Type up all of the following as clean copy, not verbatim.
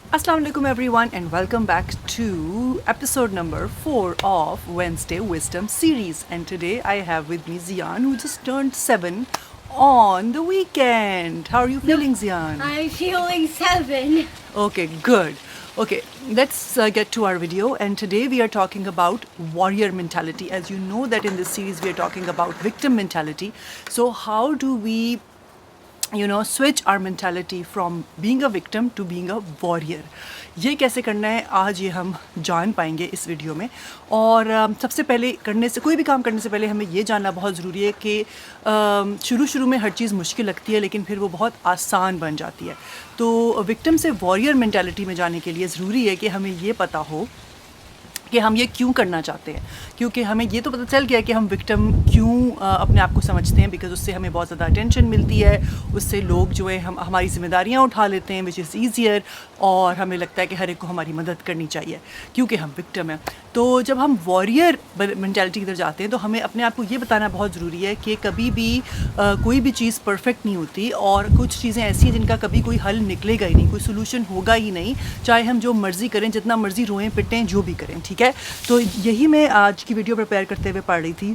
Assalamu alaikum everyone and welcome back to episode number 4 of Wednesday Wisdom series. And today I have with me Zian, who just turned 7 on the weekend. How are you feeling, Zian? I'm feeling 7. Okay, good. Okay, let's get to our video, and today we are talking about warrior mentality. As you know that in this series we are talking about victim mentality. So how do we switch our mentality from being a victim to being a warrior? یہ کیسے کرنا ہے آج یہ ہم جان پائیں گے اس video میں. اور سب سے پہلے کوئی بھی کام کرنے سے پہلے ہمیں یہ جاننا بہت ضروری ہے کہ شروع میں ہر چیز مشکل لگتی ہے لیکن پھر وہ بہت آسان بن جاتی ہے. تو وکٹم سے واریر مینٹالٹی میں جانے کے لیے ضروری ہے کہ ہمیں یہ پتہ ہو کہ ہم یہ کیوں کرنا چاہتے ہیں. کیونکہ ہمیں یہ تو پتہ چل گیا کہ ہم وکٹم کیوں اپنے آپ کو سمجھتے ہیں، بیکاز اس سے ہمیں بہت زیادہ اٹینشن ملتی ہے، اس سے لوگ جو ہے ہماری ذمہ داریاں اٹھا لیتے ہیں وچ از ایزیئر، اور ہمیں لگتا ہے کہ ہر ایک کو ہماری مدد کرنی چاہیے کیونکہ ہم وکٹم ہیں. تو جب ہم واریر مینٹالٹی کی طرف جاتے ہیں تو ہمیں اپنے آپ کو یہ بتانا بہت ضروری ہے کہ کبھی بھی کوئی بھی چیز پرفیکٹ نہیں ہوتی، اور کچھ چیزیں ایسی ہیں جن کا کبھی کوئی حل نکلے گا ہی نہیں، کوئی سولوشن ہوگا ہی نہیں، چاہے ہم جو مرضی کریں، جتنا مرضی روئیں پٹیں، جو بھی کریں. ٹھیک ہے، تو یہی میں آج کی ویڈیو پریپیئر کرتے ہوئے پڑھ رہی تھی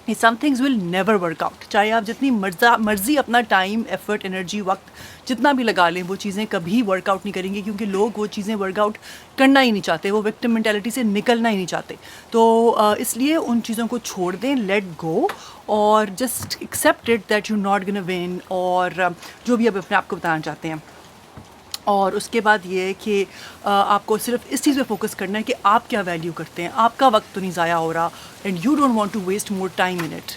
کہ some things will never work out. چاہے آپ جتنی مرضی اپنا ٹائم، ایفرٹ، انرجی، وقت جتنا بھی لگا لیں، وہ چیزیں کبھی ورک آؤٹ نہیں کریں گی، کیونکہ لوگ وہ چیزیں ورک آؤٹ کرنا ہی نہیں چاہتے، وہ وکٹم مینٹالٹی سے نکلنا ہی نہیں چاہتے. تو اس لیے ان چیزوں کو چھوڑ دیں، لیٹ گو، اور just accept it that you not gonna one, اور جو بھی اب اپنے آپ کو بتانا چاہتے ہیں. اور اس کے بعد یہ ہے کہ آپ کو صرف اس چیز پہ فوکس کرنا ہے کہ آپ کیا ویلیو کرتے ہیں، آپ کا وقت تو نہیں ضائع ہو رہا، and you don't want to waste more time in it,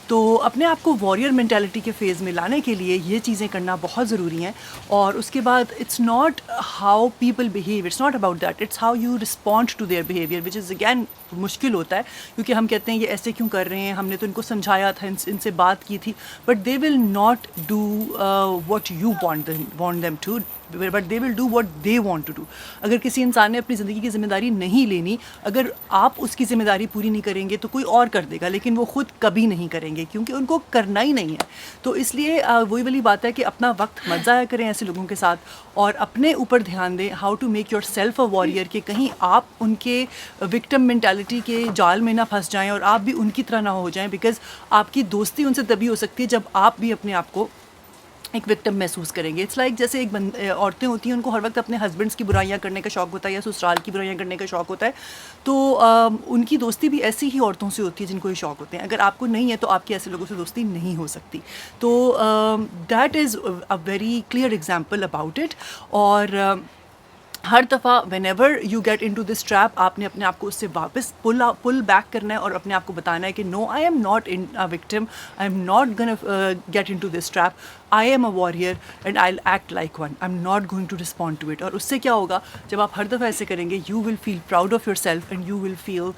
تو اپنے آپ کو واریر مینٹالٹی کے فیز میں لانے کے لیے یہ چیزیں کرنا بہت ضروری ہیں. اور اس کے بعد it's not how people behave, it's not about that, it's how you respond to their behaviour, which is again مشکل ہوتا ہے، کیونکہ ہم کہتے ہیں یہ ایسے کیوں کر رہے ہیں، ہم نے تو ان کو سمجھایا تھا، ان سے بات کی تھی، but they will not do what you want them to, but they will do what they want to do. اگر کسی انسان نے اپنی زندگی کی ذمہ داری نہیں لینی، اگر آپ اس کی ذمہ داری پوری نہیں کریں گے تو کوئی اور کر دے گا، لیکن وہ خود کبھی نہیں کریں گے کیونکہ ان کو کرنا ہی نہیں ہے. تو اس لیے وہی والی بات ہے کہ اپنا وقت مت ضائع کریں ایسے لوگوں کے ساتھ، اور اپنے اوپر دھیان دیں، how to make yourself a warrior, کہ کہیں آپ ان کے وکٹم مینٹالٹی کے جال میں نہ پھنس جائیں اور آپ بھی ان کی طرح نہ ہو جائیں، بیکاز آپ کی دوستی ان سے تبھی ہو سکتی ہے جب آپ بھی اپنے آپ کو ایک وکٹم محسوس کریں گے. اٹس لائک جیسے عورتیں ہوتی ہیں، ان کو ہر وقت اپنے ہسبینڈس کی برائیاں کرنے کا شوق ہوتا ہے یا سسرال کی برائیاں کرنے کا شوق ہوتا ہے، تو ان کی دوستی بھی ایسی ہی عورتوں سے ہوتی ہے جن کو یہ شوق ہوتے ہیں. اگر آپ کو نہیں ہے تو آپ کی ایسے لوگوں سے دوستی نہیں ہو سکتی. تو that is a very clear example about it. اور ہر دفعہ whenever you get into this trap, آپ نے اپنے آپ کو اس سے واپس پل بیک کرنا ہے اور اپنے آپ کو بتانا ہے کہ no, I am not an victim, I am not gonna get into this trap, I am a warrior and I will act like one, I am not going to respond to it. اور اس سے کیا ہوگا، جب آپ ہر دفعہ ایسے کریں گے، you will feel proud of yourself and you will feel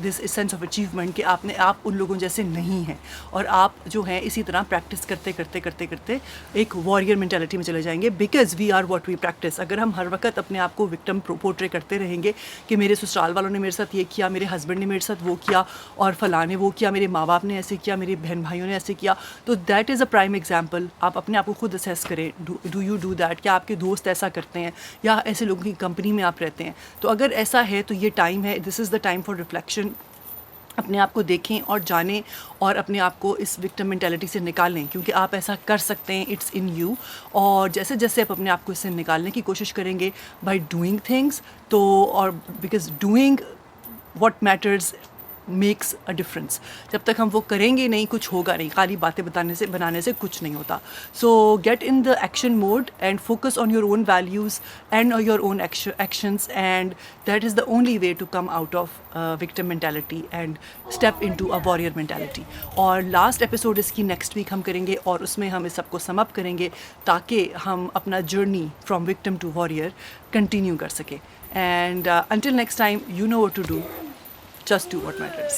this sense of achievement کہ آپ ان لوگوں جیسے نہیں ہیں، اور آپ جو ہیں اسی طرح پریکٹس کرتے کرتے کرتے کرتے ایک واریئر مینٹالٹی میں چلے جائیں گے، because we are what we practice. اگر ہم ہر وقت اپنے آپ کو وکٹم پورٹری کرتے رہیں گے کہ میرے سسرال والوں نے میرے ساتھ یہ کیا، میرے ہسبینڈ نے میرے ساتھ وہ کیا، اور فلاں نے وہ کیا، میرے ماں باپ نے ایسے کیا، میرے بہن بھائیوں نے ایسے کیا، تو that is a prime example. آپ اپنے آپ کو خود اسیس کریں، ڈو یو ڈو دیٹ؟ کیا آپ کے دوست ایسا کرتے ہیں یا ایسے لوگوں کی کمپنی میں آپ رہتے ہیں؟ تو اگر ایسا ہے تو یہ ٹائم ہے، دس از دا ٹائم فار ریفلیکشن. اپنے آپ کو دیکھیں اور جانیں اور اپنے آپ کو اس وکٹم مینٹالٹی سے نکالیں، کیونکہ آپ ایسا کر سکتے ہیں، اٹس ان یو. اور جیسے جیسے آپ اپنے آپ کو اس سے نکالنے کی کوشش کریں گے بائی ڈوئنگ تھنگس، تو اور because doing what matters makes a difference. جب تک ہم وہ کریں گے نہیں، کچھ ہوگا نہیں، خالی باتیں بنانے سے کچھ نہیں ہوتا. So get in the action mode and focus on your own values and your own actions, and that is the only way to come out of victim mentality and step into a warrior mentality. اور last episode اس کی next week ہم کریں گے، اور اس میں ہم اس سب کو سم اپ کریں گے تاکہ ہم اپنا journey from victim to warrior continue کر سکیں. And until next time, you know what to do. Just do what matters.